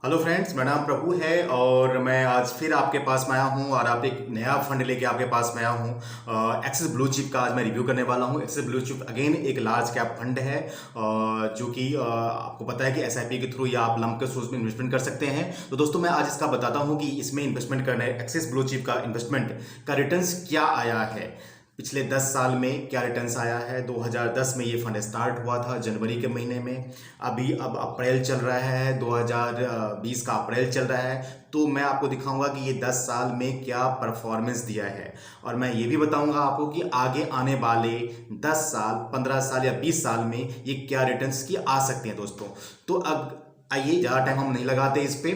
Hello friends, मेरा नाम प्रभु है और मैं आज फिर आपके पास में आया हूँ और आप एक नया फंड लेके आपके पास में आया हूँ। एक्सिस ब्लू चिप का आज मैं रिव्यू करने वाला हूँ। एक्सिस ब्लू चिप अगेन एक लार्ज कैप फंड है, जो कि आपको पता है कि एसआईपी के थ्रू या आप लंप के सोर्स में इन्वेस्टमेंट कर सकते हैं। तो दोस्तों, मैं आज इसका बताता हूँ कि इसमें इन्वेस्टमेंट करना है, एक्सिस ब्लू चिप का इन्वेस्टमेंट का रिटर्न्स क्या आया है, पिछले 10 साल में क्या रिटर्न्स आया है। 2010 में ये फंड स्टार्ट हुआ था जनवरी के महीने में। अब अप्रैल चल रहा है, 2020 का अप्रैल चल रहा है। तो मैं आपको दिखाऊंगा कि ये 10 साल में क्या परफॉर्मेंस दिया है, और मैं ये भी बताऊंगा आपको कि आगे आने वाले 10 साल, 15 साल या 20 साल में ये क्या रिटर्न्स की आ सकते हैं दोस्तों। तो अब आइए, ज़्यादा टाइम हम नहीं लगाते इस पे,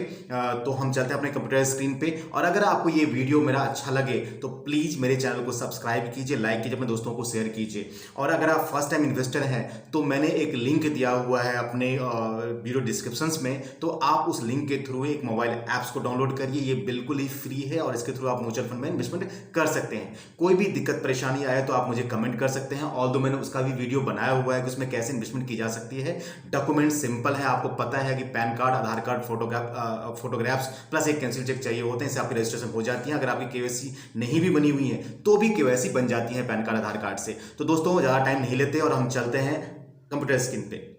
तो हम चलते हैं अपने कंप्यूटर स्क्रीन पे। और अगर आपको ये वीडियो मेरा अच्छा लगे तो प्लीज़ मेरे चैनल को सब्सक्राइब कीजिए, लाइक कीजिए, अपने दोस्तों को शेयर कीजिए। और अगर आप फर्स्ट टाइम इन्वेस्टर हैं तो मैंने एक लिंक दिया हुआ है अपने वीडियो डिस्क्रिप्शंस में, तो आप उस लिंक के थ्रू एक मोबाइल ऐप्स को डाउनलोड करिए। ये बिल्कुल ही फ्री है और इसके थ्रू आप म्यूचुअल फंड में इन्वेस्टमेंट कर सकते हैं। कोई भी दिक्कत परेशानी आए तो आप मुझे कमेंट कर सकते हैं। ऑल्दो मैंने उसका भी वीडियो बनाया हुआ है कि उसमें कैसे इन्वेस्टमेंट की जा सकती है। डॉक्यूमेंट सिंपल है, आपको पता है कि पैन कार्ड, आधार कार्ड, फोटोग्राफ्स प्लस एक कैंसिल चेक चाहिए होते हैं, इससे आपकी रजिस्ट्रेशन हो जाती है। अगर आपकी केवाईसी नहीं भी बनी हुई है तो भी केवाईसी बन जाती है पैन कार्ड, आधार कार्ड से। तो दोस्तों, ज़्यादा टाइम नहीं लेते और हम चलते हैं कंप्यूटर स्क्रीन पे।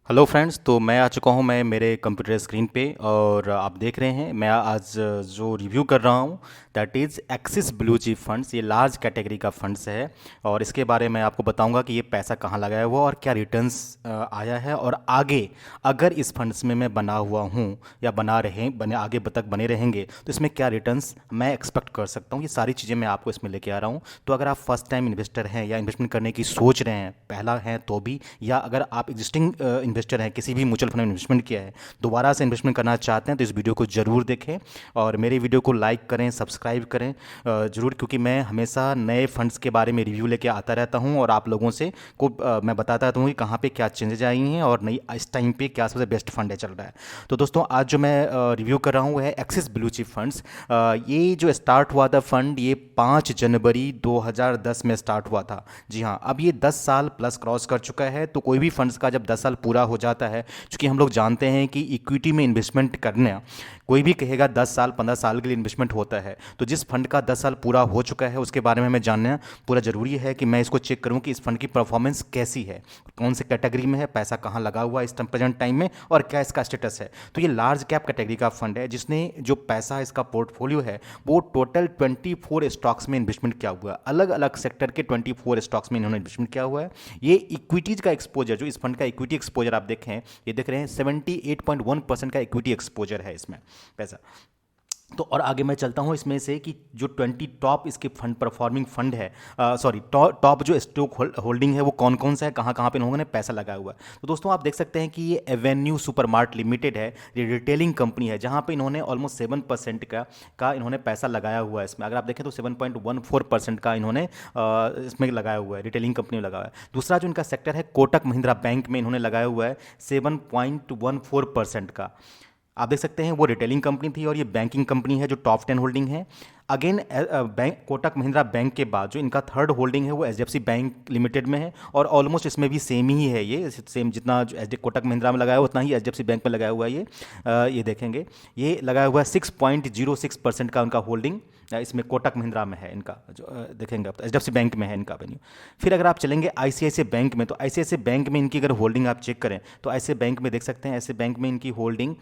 हेलो फ्रेंड्स, तो मैं आ चुका हूँ मैं मेरे कंप्यूटर स्क्रीन पे और आप देख रहे हैं मैं आज जो रिव्यू कर रहा हूँ that is axis blue chip funds. ये लार्ज कैटेगरी का फंड्स है और इसके बारे में आपको बताऊंगा कि ये पैसा कहाँ लगाया हुआ और क्या रिटर्न्स आया है, और आगे अगर इस फंड्स में मैं बना हुआ हूँ या बने आगे तक बने रहेंगे तो इसमें क्या रिटर्न्स मैं एक्सपेक्ट कर सकता हूँ। ये सारी चीज़ें मैं आपको इसमें लेके आ रहा हूँ। तो अगर आप फर्स्ट टाइम इन्वेस्टर हैं या इन्वेस्टमेंट करने की सोच रहे हैं, पहला है तो भी, या अगर आप एग्जिस्टिंग इन्वेस्टर हैं, किसी भी म्यूचुअल फंड में इन्वेस्टमेंट किया है, दोबारा से इन्वेस्टमेंट करना चाहते हैं, तो इस वीडियो को जरूर देखें और मेरे वीडियो को लाइक करें, सब्सक्राइब करें जरूर, क्योंकि मैं हमेशा नए फंड्स के बारे में रिव्यू लेके आता रहता हूं और आप लोगों से मैं बताता रहता हूं कि कहाँ पे क्या चेंजेज आई हैं और नई इस टाइम पे क्या सबसे बेस्ट फंड है चल रहा है। तो दोस्तों, आज जो मैं रिव्यू कर रहा हूँ वो है एक्सिस ब्लू चिप फंड्स। ये जो स्टार्ट हुआ था फंड, ये 5 जनवरी 2010 में स्टार्ट हुआ था। जी हाँ, अब ये 10 साल प्लस क्रॉस कर चुका है। तो कोई भी फंड्स का जब 10 साल पूरा हो जाता है, क्योंकि हम लोग जानते हैं कि इक्विटी में इन्वेस्टमेंट करना, कोई भी कहेगा 10 साल 15 साल के लिए इन्वेस्टमेंट होता है, तो जिस फंड का 10 साल पूरा हो चुका है उसके बारे में हमें जानना पूरा ज़रूरी है कि मैं इसको चेक करूं कि इस फंड की परफॉर्मेंस कैसी है, कौन से कैटेगरी में है, पैसा कहाँ लगा हुआ है इस प्रेजेंट टाइम में, और क्या इसका स्टेटस है। तो ये लार्ज कैप कैटेगरी का फंड है जिसने जो पैसा इसका पोर्टफोलियो है वो टोटल 24 स्टॉक्स में इन्वेस्टमेंट किया हुआ है। अलग अलग सेक्टर के 24 स्टॉक्स में इन्होंने इन्वेस्टमेंट किया हुआ है। ये इक्विटीज का एक्सपोजर, जो इस फंड का इक्विटी एक्सपोजर आप देखें, ये देख रहे हैं 78.1% का इक्विटी एक्सपोजर है इसमें पैसा। तो और आगे मैं चलता हूँ इसमें से कि जो 20 टॉप इसके फंड परफॉर्मिंग फंड है, सॉरी टॉप जो स्टॉक होल्डिंग है वो कौन कौन सा है, कहाँ कहाँ पे इन्होंने ने पैसा लगाया हुआ है। तो दोस्तों, आप देख सकते हैं कि ये एवेन्यू सुपरमार्ट लिमिटेड है, ये रिटेलिंग कंपनी है जहाँ पे इन्होंने ऑलमोस्ट 7% का इन्होंने पैसा लगाया हुआ है इसमें। अगर आप देखें तो 7.14% का इन्होंने इसमें लगाया हुआ है, रिटेलिंग कंपनी में लगाया है। दूसरा जो इनका सेक्टर है, कोटक महिंद्रा बैंक में इन्होंने लगाया हुआ है 7.14% का। आप देख सकते हैं वो रिटेलिंग कंपनी थी और ये बैंकिंग कंपनी है जो टॉप 10 होल्डिंग है। Again bank, Kotak Mahindra bank के बाद जो इनका थर्ड होल्डिंग है वो एचडीएफसी बैंक लिमिटेड में है, और ऑलमोस्ट इसमें भी सेम ही है, ये सेम जितना कोटक महिंद्रा में लगाया हुआ उतना ही एचडीएफसी बैंक में लगाया हुआ है। ये देखेंगे, ये लगाया हुआ है 6.06% का उनका होल्डिंग इसमें कोटक महिंद्रा में है इनका, जो देखेंगे आप, एचडीएफसी बैंक में है इनका वेन्यू। फिर अगर आप चलेंगे आईसीआईसीआई बैंक में, तो आईसीआईसीआई बैंक में इनकी अगर होल्डिंग आप चेक करें तो ऐसे बैंक में देख सकते हैं, ऐसे बैंक में इनकी होल्डिंग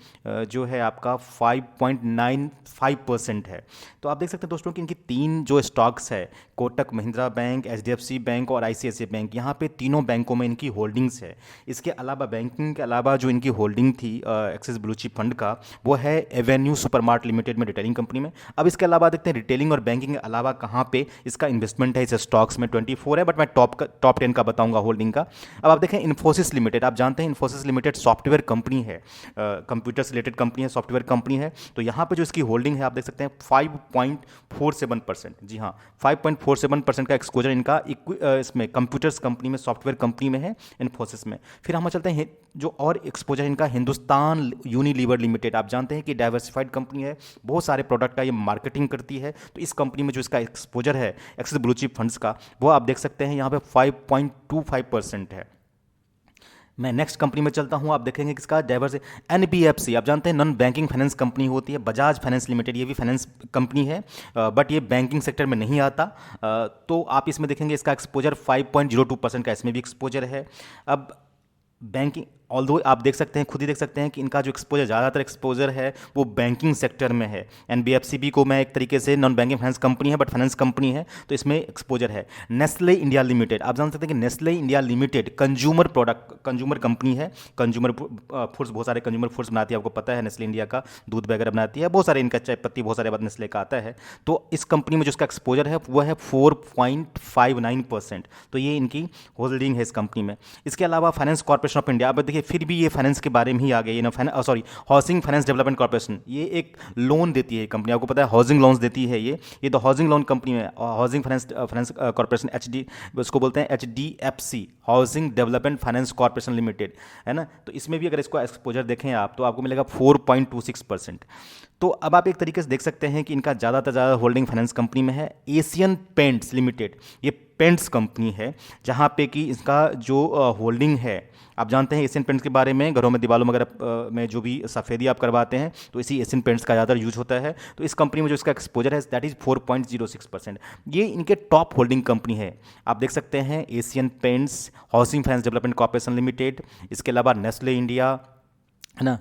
जो है आपका 5.95% है। तो आप देख सकते हैं दोस्तों कि इनकी 3 जो स्टॉक्स है, Kotak Mahindra bank, HDFC bank और आईसीआईसीआई बैंक, यहाँ पे तीनों बैंकों में इनकी होल्डिंग्स है। इसके अलावा बैंकिंग के अलावा जो इनकी होल्डिंग थी एक्सिस ब्लू चिप फंड का, वो है एवेन्यू सुपरमार्ट लिमिटेड में, रिटेलिंग कंपनी में। अब इसके अलावा देखते हैं रिटेलिंग और बैंकिंग के अलावा कहाँ पे इसका इन्वेस्टमेंट है। इस स्टॉक्स में 24 है, बट मैं टॉप 10 का बताऊंगा होल्डिंग का। अब आप देखें इन्फोसिस लिमिटेड, आप जानते हैं इन्फोसिस लिमिटेड सॉफ्टवेयर कंपनी है, कंप्यूटर से रिलेटेड कंपनी है, सॉफ्टवेयर कंपनी है। तो यहाँ पे जो इसकी होल्डिंग है आप देख सकते हैं 5.47%। जी हाँ, 5.47% का एक्सपोजर इनका इसमें कंप्यूटर्स कंपनी में, सॉफ्टवेयर कंपनी में है, इन्फोसिस में। फिर हम चलते हैं जो और एक्सपोजर इनका हिंदुस्तान यूनिलीवर लिमिटेड, आप जानते हैं कि डाइवर्सिफाइड कंपनी है, बहुत सारे प्रोडक्ट का ये मार्केटिंग करती है। तो इस कंपनी में जो इसका एक्सपोजर है एक्सिस ब्लू चिप फंड्स का, वो आप देख सकते हैं यहाँ पे 5.25% है। मैं नेक्स्ट कंपनी में चलता हूँ। आप देखेंगे किसका डाइवर्स एनबीएफसी, आप जानते हैं नॉन बैंकिंग फाइनेंस कंपनी होती है। बजाज फाइनेंस लिमिटेड ये भी फाइनेंस कंपनी है, बट ये बैंकिंग सेक्टर में नहीं आता। तो आप इसमें देखेंगे इसका एक्सपोजर 5.02% का इसमें भी एक्सपोजर है। अब बैंकिंग ऑल्दो आप देख सकते हैं, खुद ही देख सकते हैं कि इनका जो एक्सपोजर, ज़्यादातर एक्सपोजर है वो बैंकिंग सेक्टर में है। एनबीएफसी भी को मैं एक तरीके से नॉन बैंकिंग फाइनेंस कंपनी है बट फाइनेंस कंपनी है, तो इसमें एक्सपोजर है। नेस्ले इंडिया लिमिटेड, आप जान सकते हैं कि Nestle India limited consumer product, consumer company है। कंज्यूमर फूड्स, बहुत सारे कंज्यूमर फूड्स बनाती है, आपको पता है नेस्ले इंडिया का दूध वगैरह बनाती है, बहुत सारे इनका चाय पत्ती, बहुत सारे बात नेस्ले का आता है। तो इस कंपनी में जो इसका एक्सपोजर है वो है 4.59%। तो ये इनकी होल्डिंग है इस कंपनी में। इसके अलावा फाइनेंस कॉर्पोरेशन ऑफ इंडिया, अब देखिए फिर भी ये फाइनेंस के बारे में ही आ गई, ये ना sorry, housing finance development corporation, ये एक लोन देती है कंपनी, आपको पता है हाउसिंग लोन्स देती है ये तो हाउसिंग लोन कंपनी है। हाउसिंग फाइनेंस कॉर्पोरेशन एचडी, उसको बोलते हैं HDFC, housing development finance corporation limited, है ना। तो इसमें भी अगर इसको एक्सपोजर देखें आप तो आपको मिलेगा 4.26%। तो अब आप एक तरीके से देख सकते हैं कि इनका ज़्यादातर ज़्यादा होल्डिंग फाइनेंस कंपनी में है। एशियन पेंट्स लिमिटेड, ये पेंट्स कंपनी है जहाँ पे कि इसका जो होल्डिंग है, आप जानते हैं एशियन पेंट्स के बारे में, घरों में दीवारों वगैरह में जो भी सफ़ेदी आप करवाते हैं तो इसी एशियन पेंट्स का ज़्यादातर यूज होता है। तो इस कंपनी में जो इसका एक्सपोजर है दैट इज़ 4.06%। ये इनके टॉप होल्डिंग कंपनी है। आप देख सकते हैं Asian paints, housing finance development corporation limited, इसके अलावा नेस्ले इंडिया, है ना,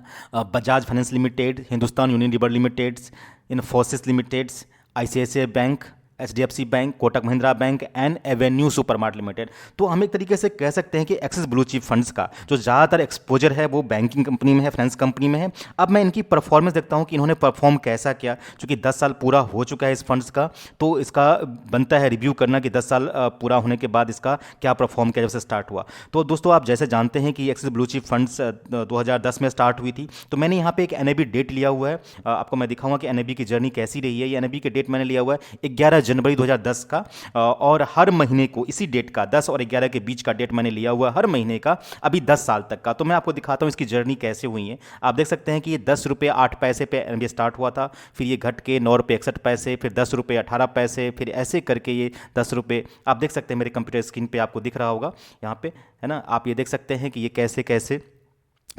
Bajaj finance limited, Hindustan Unilever limiteds, Infosys limiteds, ICICI bank, HDFC bank, Kotak Mahindra bank and Avenue supermart limited. तो हम एक तरीके से कह सकते हैं कि एक्सिस ब्लू चिप फंड्स का जो ज़्यादातर एक्सपोजर है वो बैंकिंग कंपनी में है, फाइनेंस कंपनी में है। अब मैं इनकी परफॉर्मेंस देखता हूं कि इन्होंने परफॉर्म कैसा किया, क्योंकि 10 साल पूरा हो चुका है इस फंड्स का, तो इसका बनता है रिव्यू करना कि 10 साल पूरा होने के बाद इसका क्या परफॉर्म किया जब से स्टार्ट हुआ। तो दोस्तों आप जैसे जानते हैं कि एक्सिस ब्लू चिप फंड्स 2010 में स्टार्ट हुई थी, तो मैंने यहाँ पे एक एनएबी डेट लिया हुआ है, आपको मैं दिखाऊंगा कि एनएबी की जर्नी कैसी रही है। ये एनएबी के डेट मैंने लिया हुआ है 11 जनवरी 2010 का, और हर महीने को इसी डेट का 10 और 11 के बीच का डेट मैंने लिया हुआ है, हर महीने का अभी 10 साल तक का। तो मैं आपको दिखाता हूँ इसकी जर्नी कैसे हुई है। आप देख सकते हैं कि ये 10 रुपये 8 पैसे पे एनबीए स्टार्ट हुआ था, फिर ये घट के 9 रुपये 61 पैसे, फिर 10 रुपये 18 पैसे, फिर ऐसे करके ये 10 रुपये, आप देख सकते हैं मेरे कंप्यूटर स्क्रीन पे आपको दिख रहा होगा यहाँ पे, है ना। आप ये देख सकते हैं कि ये कैसे कैसे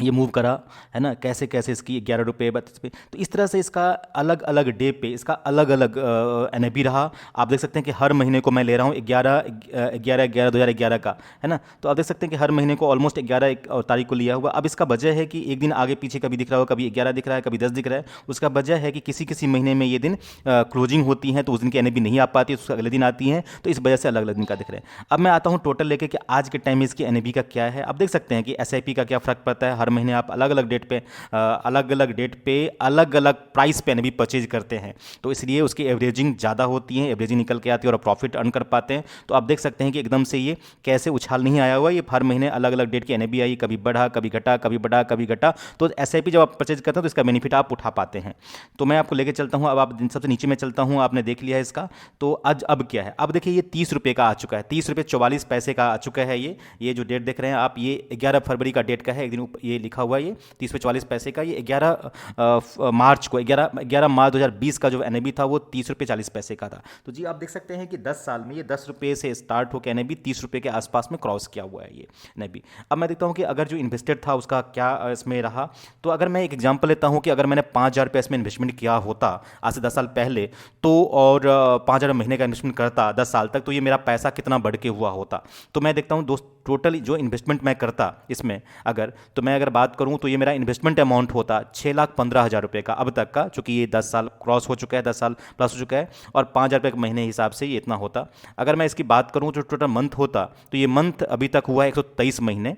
ये मूव करा, है ना, कैसे कैसे इसकी 11 रुपये 32 पे। तो इस तरह से इसका अलग अलग डे पे इसका अलग अलग एनएबी रहा। आप देख सकते हैं कि हर महीने को मैं ले रहा हूँ 11/11/2011 का, है ना। तो आप देख सकते हैं कि हर महीने को ऑलमोस्ट 11 तारीख को लिया हुआ। अब इसका वजह है कि एक दिन आगे पीछे कभी दिख रहा हो, कभी 11 दिख रहा है, कभी 10 दिख रहा है। उसका वजह है कि किसी किसी महीने में ये दिन क्लोजिंग होती हैं तो उस दिन की एनएबी नहीं आ पाती, उसके अगले दिन आती हैं, तो इस वजह से अलग अलग दिन का दिख रहा है। अब मैं आता हूँ टोटल लेके कि आज के टाइम में इसकी एनएबी का क्या है। आप देख सकते हैं कि एसआईपी का क्या फ़र्क पड़ता है। हर महीने आप अलग अलग डेट पे अलग अलग प्राइस पे एनएबी परचेज करते हैं, तो इसलिए उसकी एवरेजिंग ज़्यादा होती है, एवरेजिंग निकल के आती है और प्रॉफिट अर्न कर पाते हैं। तो आप देख सकते हैं कि एकदम से ये कैसे उछाल नहीं आया हुआ, ये हर महीने अलग अलग डेट की एनएबी आई, कभी बढ़ा कभी घटा, कभी बढ़ा कभी घटा। तो एसआईपी जब आप परचेज करते हैं तो इसका बेनिफिट आप उठा पाते हैं। तो मैं आपको लेके चलता हूँ, अब आप सबसे नीचे में चलता हूँ, आपने देख लिया है इसका। तो आज अब क्या है, अब देखिए ये 30 रुपये का आ चुका है, 30 रुपये 44 पैसे का आ चुका है। ये जो डेट देख रहे हैं आप, ये 11 फरवरी का डेट का है, एक दिन ये लिखा हुआ है, ये 30 रुपये 44 पैसे का। ये 11 मार्च को 11 मार्च 2020 का जो एनएबी था वो 30 रुपये 40 पैसे का था। तो जी आप देख सकते हैं कि 10 साल में ये 10 रुपये से स्टार्ट होकर एनएबी 30 रुपये के आसपास में क्रॉस किया हुआ है ये एनएबी। अब मैं देखता हूँ कि अगर जो इन्वेस्टेड था उसका क्या इसमें रहा। तो अगर मैं एक एग्जांपल लेता हूँ कि अगर मैंने 5,000 रुपये इसमें इन्वेस्टमेंट किया होता आज से 10 साल पहले, तो और 5,000 महीने का इन्वेस्टमेंट करता 10 साल तक, तो ये मेरा पैसा कितना बढ़ के हुआ होता। तो मैं देखता हूँ दोस्त टोटल जो इन्वेस्टमेंट मैं करता इसमें अगर बात करूं तो ये मेरा इन्वेस्टमेंट अमाउंट होता 6,15,000 रुपये का अब तक का, चूँकि ये 10 साल क्रॉस हो चुका है, 10 साल प्लस हो चुका है, और 5,000 रुपये के महीने हिसाब से ये इतना होता। अगर मैं इसकी बात करूं जो टोटल मंथ होता, तो ये मंथ अभी तक हुआ है 123 महीने,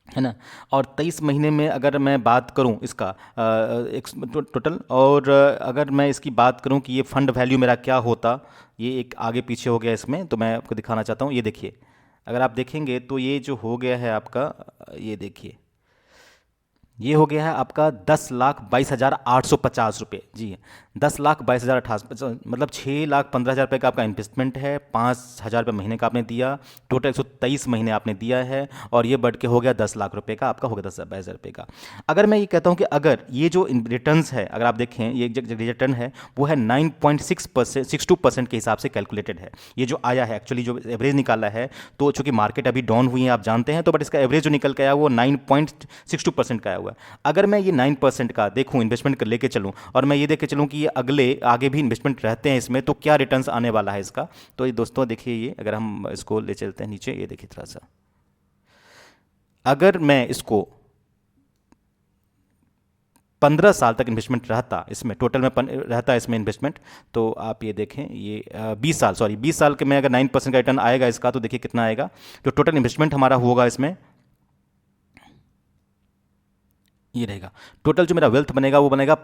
है ना। और 23 महीने में अगर मैं बात करूं इसका टोटल, और अगर मैं इसकी बात करूं कि ये फंड वैल्यू मेरा क्या होता, ये एक आगे पीछे हो गया इसमें, तो मैं आपको दिखाना चाहता हूं। ये देखिए, अगर आप देखेंगे तो ये जो हो गया है आपका, ये देखिए ये हो गया है आपका 10,22,850 रुपये। जी, 10,22,028, मतलब 6,15,000 रुपये का आपका इन्वेस्टमेंट है। 5,000 रुपये महीने का आपने दिया, टोटल 123 महीने आपने दिया है, और ये बढ़ के हो गया 10 लाख रुपये का, आपका हो गया 10,22,000 रुपये का। अगर मैं ये कहता हूँ कि अगर ये जो रिटर्न्स है, अगर आप देखें ये जो रिटर्न है वो है 9.6%, 62% के हिसाब से कैलकुलेटेड है। ये जो आया है एक्चुअली जो एवरेज निकाला है, तो चूंकि मार्केट अभी डाउन हुई है आप जानते हैं, तो बट इसका एवरेज जो निकल के आया वो 9.62% का आया हुआ है। अगर मैं ये 9% का देखूं, इन्वेस्टमेंट कर लेके चलूं, और मैं ये देख के चलूं कि ये आगे भी इन्वेस्टमेंट रहते हैं इसमें, तो क्या रिटर्न्स आने वाला है इसका। तो ये दोस्तों देखिए, ये अगर हम इसको ले चलते हैं नीचे, ये देखिए थोड़ा सा, अगर मैं इसको 15 साल तक इन्वेस्टमेंट रहता इसमें, टोटल में रहता इसमें इन्वेस्टमेंट, तो आप ये देखें, ये 20 साल के में अगर 9% का रिटर्न आएगा इसका, तो देखिए कितना आएगा। जो टोटल इन्वेस्टमेंट हमारा होगा इसमें, ये रहेगा टोटल जो मेरा वेल्थ बनेगा, वो बनेगा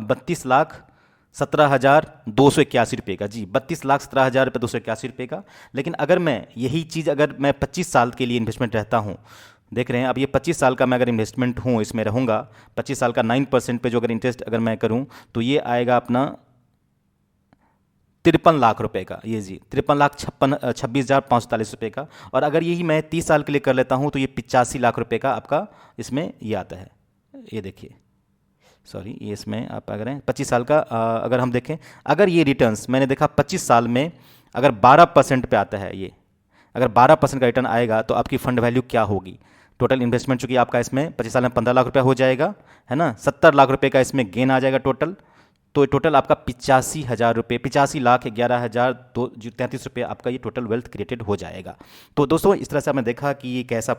32,17,281 रुपये का। जी, 32,17,281 रुपये का। लेकिन अगर मैं यही चीज़, अगर मैं 25 साल के लिए इन्वेस्टमेंट रहता हूँ, देख रहे हैं अब ये 25 साल का मैं अगर इन्वेस्टमेंट हूँ, इसमें रहूँगा 25 साल का 9% पे जो अगर इंटरेस्ट अगर मैं करूँ, तो ये आएगा अपना 53 लाख रुपए का। ये जी, 53,56,540 रुपये का। और अगर यही मैं 30 साल के लिए कर लेता हूँ, तो ये 85 लाख रुपये का आपका इसमें ये आता है। ये देखिए, सॉरी, ये इसमें आप अगर हैं 25 साल का, अगर हम देखें, अगर ये रिटर्न्स मैंने देखा 25 साल में अगर 12% पे आता है, ये अगर 12% का रिटर्न आएगा, तो आपकी फंड वैल्यू क्या होगी। टोटल इन्वेस्टमेंट चूंकि आपका इसमें 25 साल में 15 लाख रुपया हो जाएगा, है ना, 70 लाख रुपये का इसमें गेन आ जाएगा टोटल। तो टोटल आपका 85,000 रुपये, 85,11,233 रुपये आपका ये टोटल वेल्थ क्रिएटेड हो जाएगा। तो दोस्तों इस तरह से आपने देखा कि ये कैसा।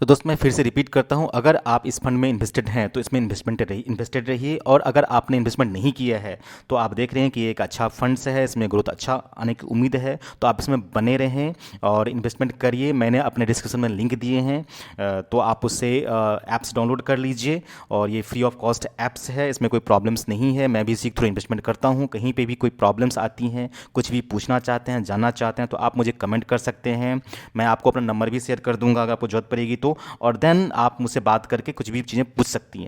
तो दोस्त मैं फिर से रिपीट करता हूं, अगर आप इस फंड में इन्वेस्टेड हैं तो इसमें इन्वेस्टेड रहिए, और अगर आपने इन्वेस्टमेंट नहीं किया है तो आप देख रहे हैं कि ये एक अच्छा फंड्स है, इसमें ग्रोथ अच्छा आने की उम्मीद है, तो आप इसमें बने रहें और इन्वेस्टमेंट करिए। मैंने अपने डिस्क्रिप्शन में लिंक दिए हैं, तो आप उससे ऐप्स डाउनलोड कर लीजिए, और ये फ्री ऑफ कॉस्ट ऐप्स है, इसमें कोई प्रॉब्लम्स नहीं है। मैं भी इसी के थ्रू इन्वेस्टमेंट करता हूँ। कहीं पर भी कोई प्रॉब्लम्स आती हैं, कुछ भी पूछना चाहते हैं, जानना चाहते हैं, तो आप मुझे कमेंट कर सकते हैं। मैं आपको अपना नंबर भी शेयर कर दूंगा अगर आपको जरूरत पड़ेगी तो, और देन आप मुझसे बात करके कुछ भी चीज़ें पूछ सकते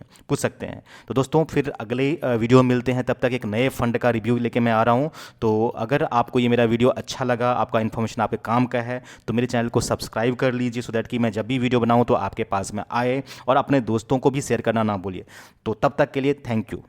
हैं। तो दोस्तों फिर अगले वीडियो में मिलते हैं, तब तक एक नए फंड का रिव्यू लेके मैं आ रहा हूं। तो अगर आपको ये मेरा वीडियो अच्छा लगा, आपका इन्फॉर्मेशन आपके काम का है, तो मेरे चैनल को सब्सक्राइब कर लीजिए, सो दैट कि मैं जब भी वीडियो बनाऊं तो आपके पास में आए, और अपने दोस्तों को भी शेयर करना ना भूलिए। तो तब तक के लिए थैंक यू।